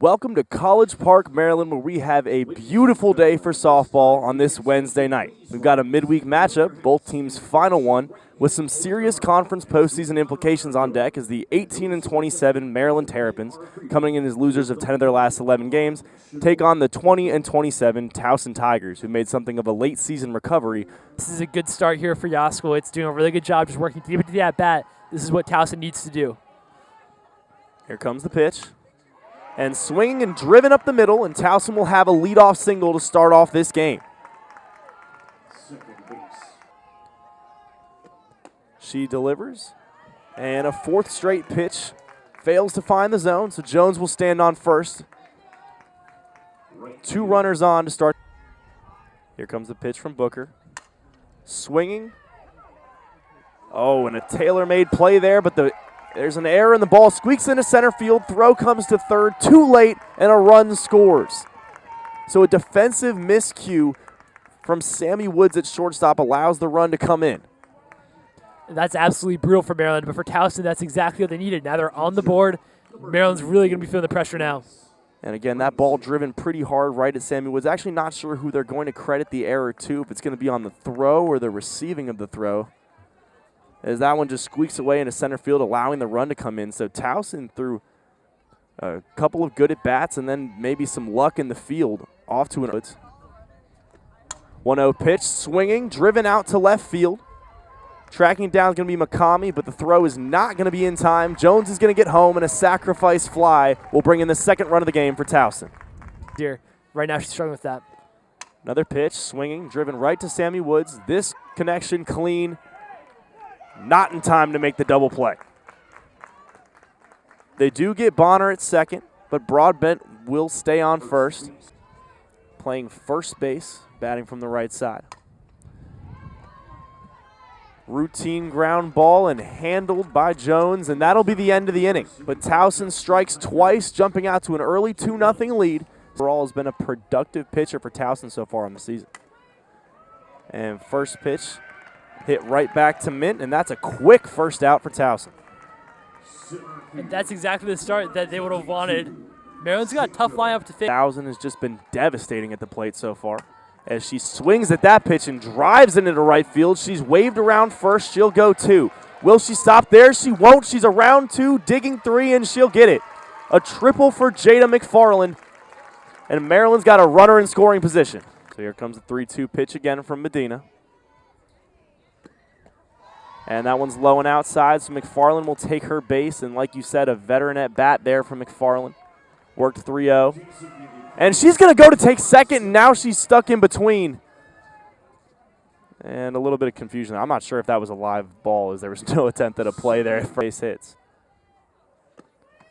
Welcome to College Park, Maryland, where we have a beautiful day for softball on this Wednesday night. We've got a midweek matchup, both teams' final one, with some serious conference postseason implications on deck as the 18-27 Maryland Terrapins, coming in as losers of 10 of their last 11 games, take on the 20-27 Towson Tigers, who made something of a late season recovery. This is a good start here for Yasko. It's doing a really good job just working deep into the at-bat. This is what Towson needs to do. Here comes the pitch. And swinging and driven up the middle, and Towson will have a leadoff single to start off this game. She delivers, and a fourth straight pitch fails to find the zone, so Jones will stand on first. 2 runners on to start. Here comes the pitch from Booker. Swinging. Oh, and a tailor-made play there, but there's an error in the ball. Squeaks into center field. Throw comes to third. Too late, and a run scores. So a defensive miscue from Sammy Woods at shortstop allows the run to come in. That's absolutely brutal for Maryland, but for Towson, that's exactly what they needed. Now they're on the board. Maryland's really going to be feeling the pressure now. And again, that ball driven pretty hard right at Sammy Woods. Actually not sure who they're going to credit the error to, if it's going to be on the throw or the receiving of the throw, as that one just squeaks away into center field, allowing the run to come in. So Towson, through a couple of good at-bats and then maybe some luck in the field, off to an 1-0 pitch, swinging, driven out to left field. Tracking down is going to be McCamey, but the throw is not going to be in time. Jones is going to get home, and a sacrifice fly will bring in the second run of the game for Towson. Dear, right now she's struggling with that. Another pitch, swinging, driven right to Sammy Woods. This connection clean. Not in time to make the double play. They do get Bonner at second, but Broadbent will stay on first, playing first base, batting from the right side. Routine ground ball and handled by Jones, and that'll be the end of the inning. But Towson strikes twice, jumping out to an early 2-0 lead. Overall has been a productive pitcher for Towson so far on the season. And first pitch hit right back to Mint, and that's a quick first out for Towson. And that's exactly the start that they would have wanted. Maryland's got a tough lineup to fit. Towson has just been devastating at the plate so far. As she swings at that pitch and drives it into right field, she's waved around first. She'll go 2. Will she stop there? She won't. She's around 2, digging 3, and she'll get it. A triple for Jada McFarland, and Maryland's got a runner in scoring position. So here comes the 3-2 pitch again from Medina. And that one's low and outside, so McFarland will take her base. And like you said, a veteran at bat there from McFarland. Worked 3-0. And she's going to go to take second, and now she's stuck in between. And a little bit of confusion. I'm not sure if that was a live ball, as there was no attempt at a play there if base hits.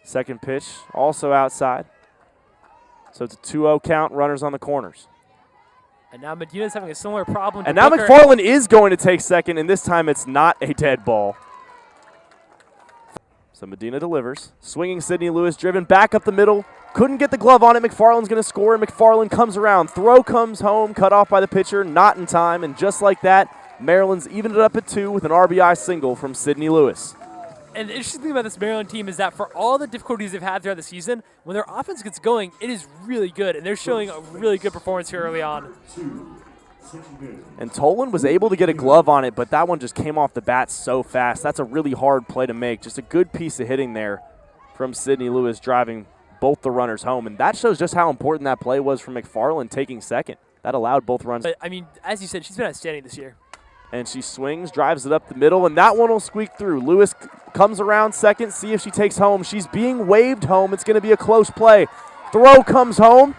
Second pitch, also outside. So it's a 2-0 count, runners on the corners. And now Medina's having a similar problem. And now McFarland is going to take second, and this time it's not a dead ball. So Medina delivers. Swinging Sydney Lewis, driven back up the middle. Couldn't get the glove on it. McFarland's going to score. McFarland comes around. Throw comes home, cut off by the pitcher, not in time. And just like that, Maryland's evened it up at 2 with an RBI single from Sydney Lewis. And the interesting thing about this Maryland team is that for all the difficulties they've had throughout the season, when their offense gets going, it is really good. And they're showing a really good performance here early on. And Tolan was able to get a glove on it, but that one just came off the bat so fast. That's a really hard play to make. Just a good piece of hitting there from Sydney Lewis, driving both the runners home. And that shows just how important that play was for McFarland taking second. That allowed both runs. But, I mean, as you said, she's been outstanding this year. And she swings, drives it up the middle, and that one will squeak through. Lewis comes around second, see if she takes home. She's being waved home. It's going to be a close play. Throw comes home.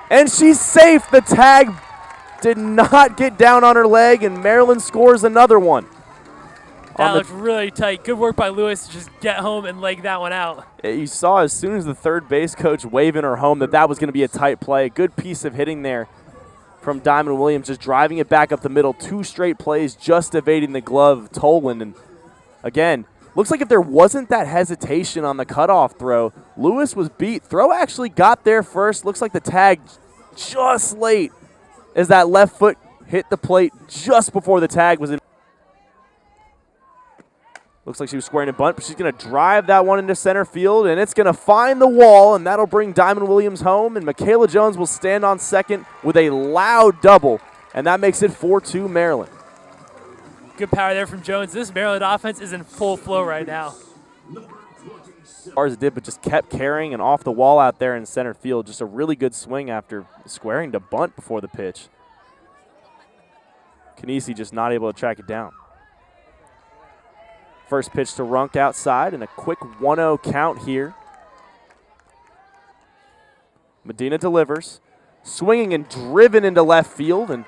And she's safe. The tag did not get down on her leg, and Maryland scores another one. That looked really tight. Good work by Lewis to just get home and leg that one out. You saw as soon as the third base coach waving her home that was going to be a tight play. Good piece of hitting there from Diamond Williams, just driving it back up the middle. 2 straight plays, just evading the glove of Tolan. And again, looks like if there wasn't that hesitation on the cutoff throw, Lewis was beat. Throw actually got there first. Looks like the tag just late as that left foot hit the plate just before the tag was in. Looks like she was squaring a bunt, but she's going to drive that one into center field, and it's going to find the wall, and that'll bring Diamond Williams home, and Michaela Jones will stand on second with a loud double, and that makes it 4-2 Maryland. Good power there from Jones. This Maryland offense is in full flow right now. As far as it did, but just kept carrying and off the wall out there in center field. Just a really good swing after squaring to bunt before the pitch. Kanisi just not able to track it down. First pitch to Runk outside, and a quick 1-0 count here. Medina delivers. Swinging and driven into left field, and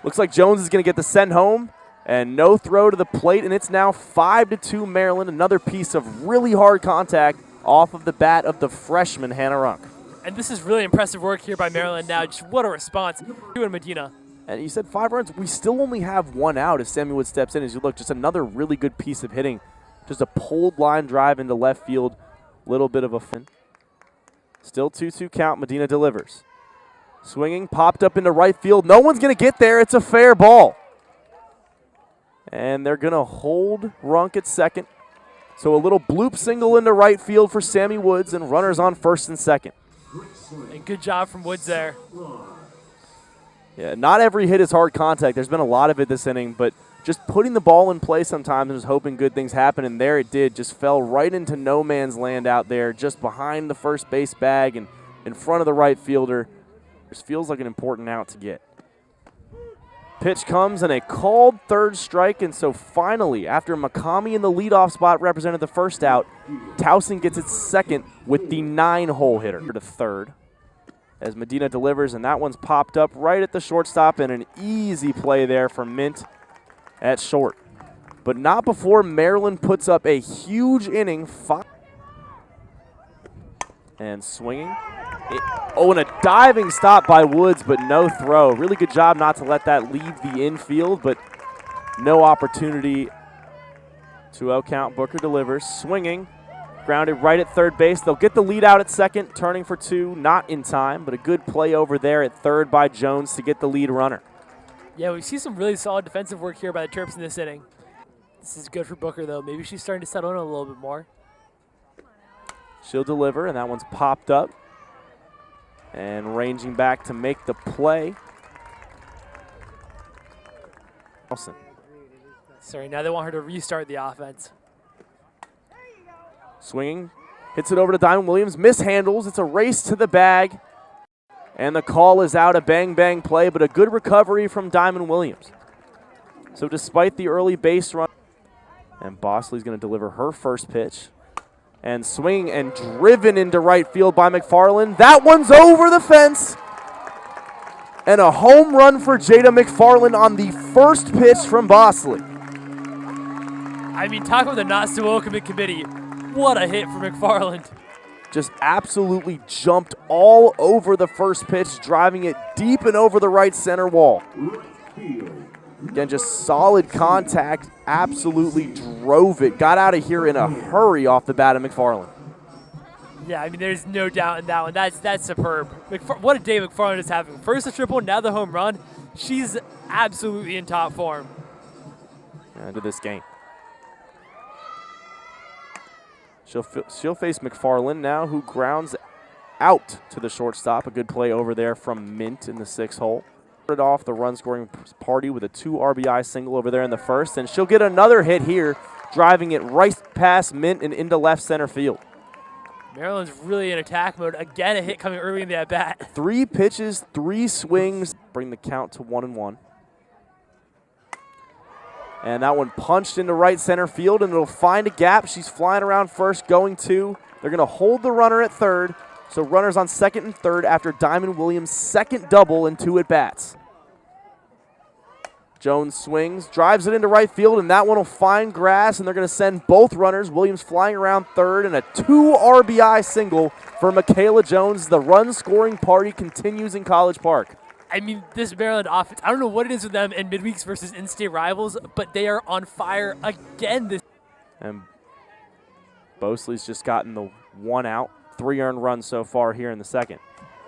looks like Jones is going to get the send home, and no throw to the plate, and it's now 5-2 Maryland. Another piece of really hard contact off of the bat of the freshman Hannah Runk. And this is really impressive work here by Maryland now. Just what a response to Medina. And you said 5 runs. We still only have 1 out as Sammy Wood steps in. As you look, just another really good piece of hitting. Just a pulled line drive into left field. Little bit of a fin. Still 2-2 count. Medina delivers. Swinging, popped up into right field. No one's going to get there. It's a fair ball. And they're going to hold Runk at second. So a little bloop single into right field for Sammy Woods, and runners on first and second. And good job from Woods there. Yeah, not every hit is hard contact. There's been a lot of it this inning, but just putting the ball in play sometimes and just hoping good things happen, and there it did. Just fell right into no man's land out there, just behind the first base bag and in front of the right fielder. This feels like an important out to get. Pitch comes and a called third strike, and so finally, after Makami in the leadoff spot represented the first out, Towson gets its second with the 9-hole hitter to third. As Medina delivers, and that one's popped up right at the shortstop, and an easy play there from Mint at short. But not before Maryland puts up a huge inning. And swinging. And a diving stop by Woods, but no throw. Really good job not to let that leave the infield, but no opportunity to out-count. Booker delivers, swinging. Grounded right at third base. They'll get the lead out at second, turning for 2, not in time, but a good play over there at third by Jones to get the lead runner. Yeah, we see some really solid defensive work here by the Terps in this inning. This is good for Booker, though. Maybe she's starting to settle in a little bit more. She'll deliver, and that one's popped up. And ranging back to make the play. Towson. Sorry, now they want her to restart the offense. Swinging, hits it over to Diamond Williams, mishandles. It's a race to the bag. And the call is out, a bang-bang play, but a good recovery from Diamond Williams. So despite the early base run, and Bosley's going to deliver her first pitch. And swinging and driven into right field by McFarland. That one's over the fence. And a home run for Jada McFarland on the first pitch from Bosley. I mean, talk about the not so welcome committee. What a hit for McFarland. Just absolutely jumped all over the first pitch, driving it deep and over the right center wall. Again, just solid contact, absolutely drove it. Got out of here in a hurry off the bat of McFarland. Yeah, I mean, there's no doubt in that one. That's superb. What a day McFarland is having. First the triple, now the home run. She's absolutely in top form. Into this game. She'll face McFarland now, who grounds out to the shortstop. A good play over there from Mint in the 6th hole. Started off the run-scoring party with a 2 RBI single over there in the first, and she'll get another hit here, driving it right past Mint and into left center field. Maryland's really in attack mode. Again, a hit coming early in the at-bat. 3 pitches, 3 swings, bring the count to 1-1. And that one punched into right center field, and it'll find a gap. She's flying around first, going 2. They're going to hold the runner at third. So runners on second and third after Diamond Williams' second double in 2 at-bats. Jones swings, drives it into right field, and that one will find grass, and they're going to send both runners. Williams flying around third, and a 2 RBI single for Michaela Jones. The run-scoring party continues in College Park. I mean, this Maryland offense, I don't know what it is with them in midweeks versus in-state rivals, but they are on fire again this. And Bosley's just gotten the 1 out. 3 earned runs so far here in the second.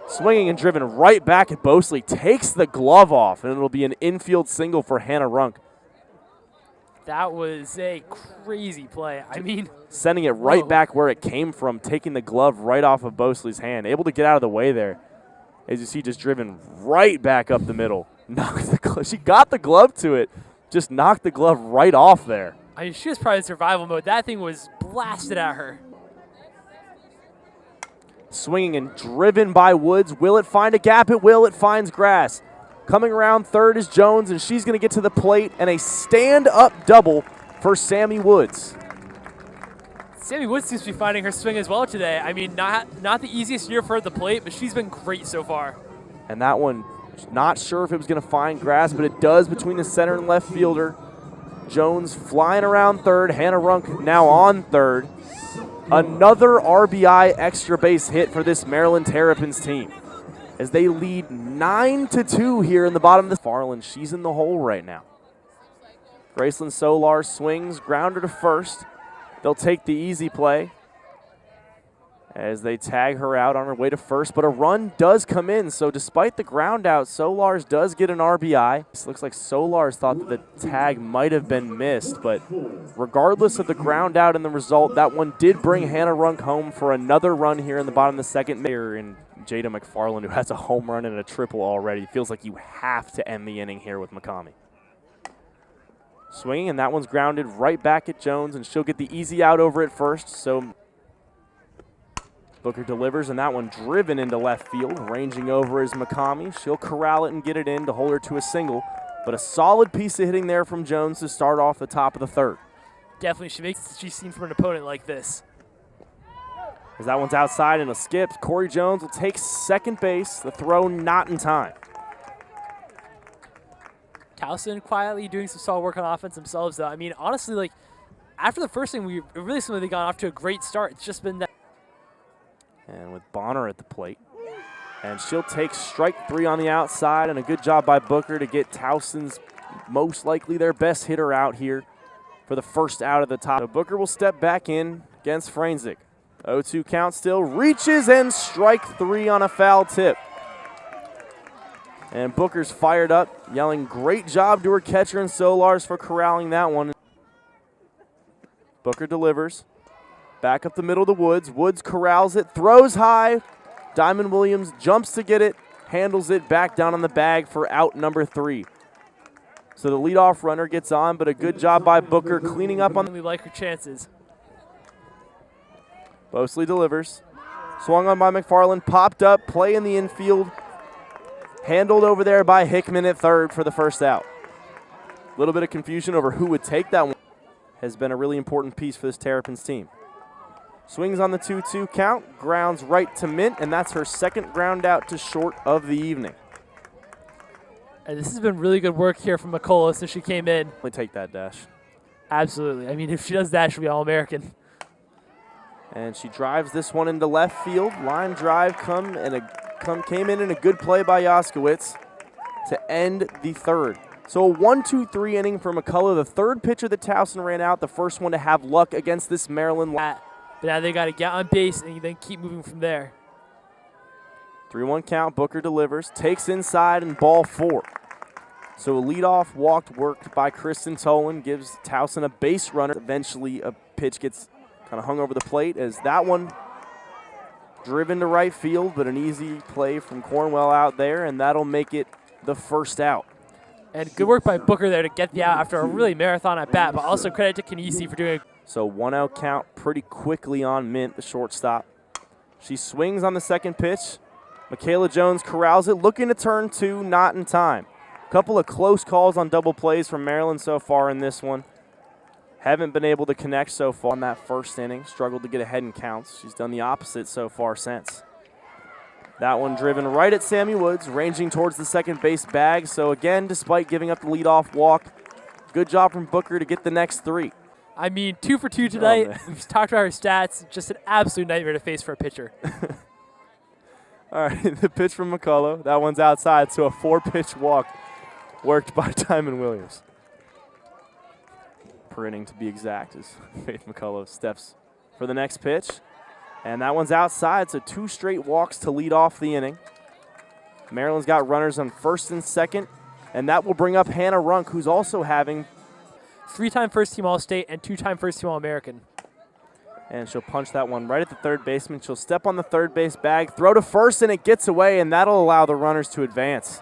Swinging and driven right back at Bosley. Takes the glove off, and it'll be an infield single for Hannah Runk. That was a crazy play. I mean, sending it right whoa. back where it came from, taking the glove right off of Bosley's hand. Able to get out of the way there. As you see, just driven right back up the middle. She got the glove to it, just knocked the glove right off there. I mean, she was probably in survival mode. That thing was blasted at her. Swinging and driven by Woods. Will it find a gap? It will. It finds grass. Coming around third is Jones, and she's going to get to the plate, and a stand-up double for Sammy Woods. Sammy Woods seems to be finding her swing as well today. I mean, not the easiest year for her at the plate, but she's been great so far. And that one, not sure if it was going to find grass, but it does between the center and left fielder. Jones flying around third. Hannah Runk now on third. Another RBI extra base hit for this Maryland Terrapins team, as they lead 9-2 here in the bottom of the Farland. She's in the hole right now. Graceland Solar swings, grounder to first. They'll take the easy play as they tag her out on her way to first, but a run does come in. So despite the ground out, Solars does get an RBI. This looks like Solars thought that the tag might have been missed, but regardless of the ground out and the result, that one did bring Hannah Runk home for another run here in the bottom of the second. And Jada McFarland, who has a home run and a triple already, feels like you have to end the inning here with McCamey. Swinging, and that one's grounded right back at Jones, and she'll get the easy out over at first. So Booker delivers, and that one driven into left field. Ranging over is McCamey. She'll corral it and get it in to hold her to a single. But a solid piece of hitting there from Jones to start off the top of the third. Definitely, she's seen from an opponent like this. As that one's outside and a skip, Corey Jones will take second base. The throw not in time. Towson quietly doing some solid work on offense themselves, though. I mean, honestly, like, after the first thing, we really seemed like they got off to a great start. It's just been that. And with Bonner at the plate. And she'll take strike three on the outside, and a good job by Booker to get Towson's most likely their best hitter out here for the first out of the top. So Booker will step back in against Franzik. 0-2 count still, reaches and strike three on a foul tip. And Booker's fired up, yelling great job to her catcher and Solars for corralling that one. Booker delivers. Back up the middle to Woods. Woods corrals it, throws high. Diamond Williams jumps to get it, handles it back down on the bag for out number 3. So the leadoff runner gets on, but a good job by Booker cleaning up on. We like her chances. Bosley delivers. Swung on by McFarland, popped up, play in the infield. Handled over there by Hickman at third for the first out. A little bit of confusion over who would take that one. Has been a really important piece for this Terrapins team. Swings on the 2-2 count, grounds right to Mint, and that's her second ground out to short of the evening. And this has been really good work here from McCullough since she came in. Take that dash. Absolutely. I mean, if she does that, she'll be All-American. And she drives this one into left field. Line drive came in a good play by Jaskowitz to end the third. So a 1-2-3 inning for McCullough, the third pitcher that Towson ran out, the first one to have luck against this Maryland. But now they got to get on base and then keep moving from there. 3-1 count, Booker delivers, takes inside and ball 4. So a leadoff walk worked by Kristen Tolan gives Towson a base runner. Eventually a pitch gets kind of hung over the plate as that one driven to right field, but an easy play from Cornwell out there, and that'll make it the first out. And good work by Booker there to get the out after a really marathon at bat, but also credit to Kanisi for doing it. So 1-out count pretty quickly on Mint, the shortstop. She swings on the second pitch. Michaela Jones corrals it, looking to turn 2, not in time. Couple of close calls on double plays from Maryland so far in this one. Haven't been able to connect so far in that first inning. Struggled to get ahead in counts. She's done the opposite so far since. That one driven right at Sammy Woods, ranging towards the second base bag. So again, despite giving up the leadoff walk, good job from Booker to get the next 3. I mean, 2 for 2 tonight. We've talked about her stats. Just an absolute nightmare to face for a pitcher. All right, the pitch from McCullough. That one's outside, so a 4-pitch walk worked by Diamond Williams. Per inning to be exact, as Faith McCullough steps for the next pitch. And that one's outside, so 2 straight walks to lead off the inning. Maryland's got runners on first and second, and that will bring up Hannah Runk, who's also having. 3-time first-team All-State and 2-time first-team All-American. And she'll punch that one right at the third baseman. She'll step on the third base bag, throw to first, and it gets away, and that'll allow the runners to advance.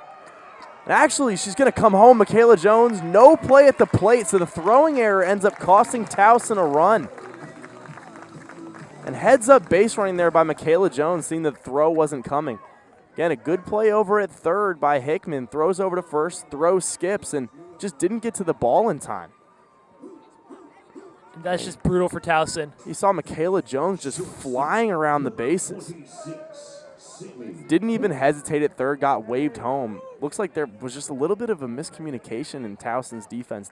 And actually, she's going to come home. Michaela Jones, no play at the plate, so the throwing error ends up costing Towson a run. And heads-up base running there by Michaela Jones, seeing the throw wasn't coming. Again, a good play over at third by Hickman. Throws over to first, throw skips, and just didn't get to the ball in time. That's just brutal for Towson. You saw Michaela Jones just flying around the bases. Didn't even hesitate at third, got waved home. Looks like there was just a little bit of a miscommunication in Towson's defense.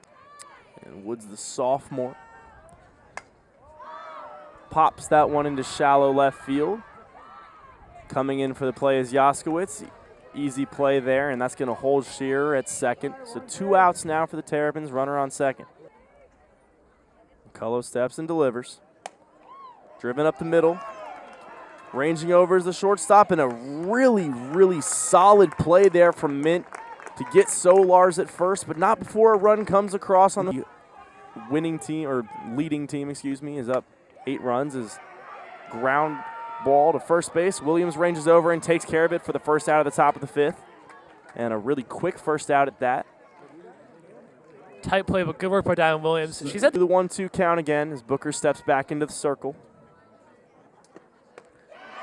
And Woods, the sophomore, pops that one into shallow left field. Coming in for the play is Jaskowitz. Easy play there, and that's going to hold Shearer at second. So 2 outs now for the Terrapins, runner on second. McCullough steps and delivers. Driven up the middle. Ranging over is the shortstop, and a really, really solid play there from Mint to get Solars at first, but not before a run comes across on the winning team, or leading team, excuse me, is up 8 runs. Is ground ball to first base. Williams ranges over and takes care of it for the first out of the top of the 5th. And a really quick first out at that. Tight play, but good work by Diamond Williams. She's at the 1-2 count again as Booker steps back into the circle.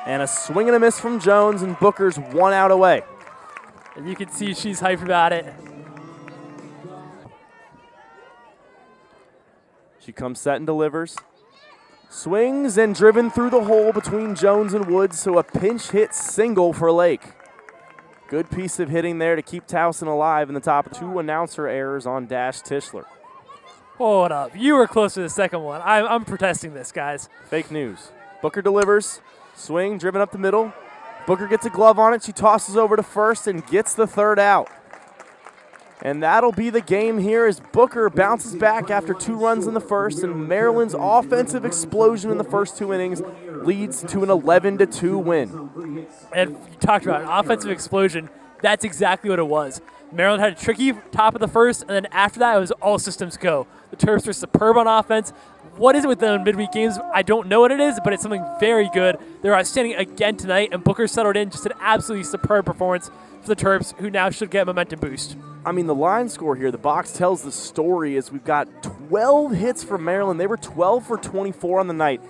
And a swing and a miss from Jones, and Booker's 1 out away. And you can see she's hyped about it. She comes set and delivers. Swings and driven through the hole between Jones and Woods, so a pinch hit single for Lake. Good piece of hitting there to keep Towson alive in the top. 2 announcer errors on Dash Tischler. Hold up. You were close to the second one. I'm protesting this, guys. Fake news. Booker delivers. Swing, driven up the middle. Booker gets a glove on it. She tosses over to first and gets the 3rd out. And that'll be the game here as Booker bounces back after 2 runs in the first, and Maryland's offensive explosion in the first 2 innings leads to an 11-2 win. And you talked about an offensive explosion. That's exactly what it was. Maryland had a tricky top of the first, and then after that, it was all systems go. The Terps were superb on offense. What is it with them in midweek games? I don't know what it is, but it's something very good. They're outstanding again tonight, and Booker settled in. Just an absolutely superb performance for the Terps, who now should get a momentum boost. I mean, the line score here, the box tells the story as we've got 12 hits from Maryland. They were 12 for 24 on the night.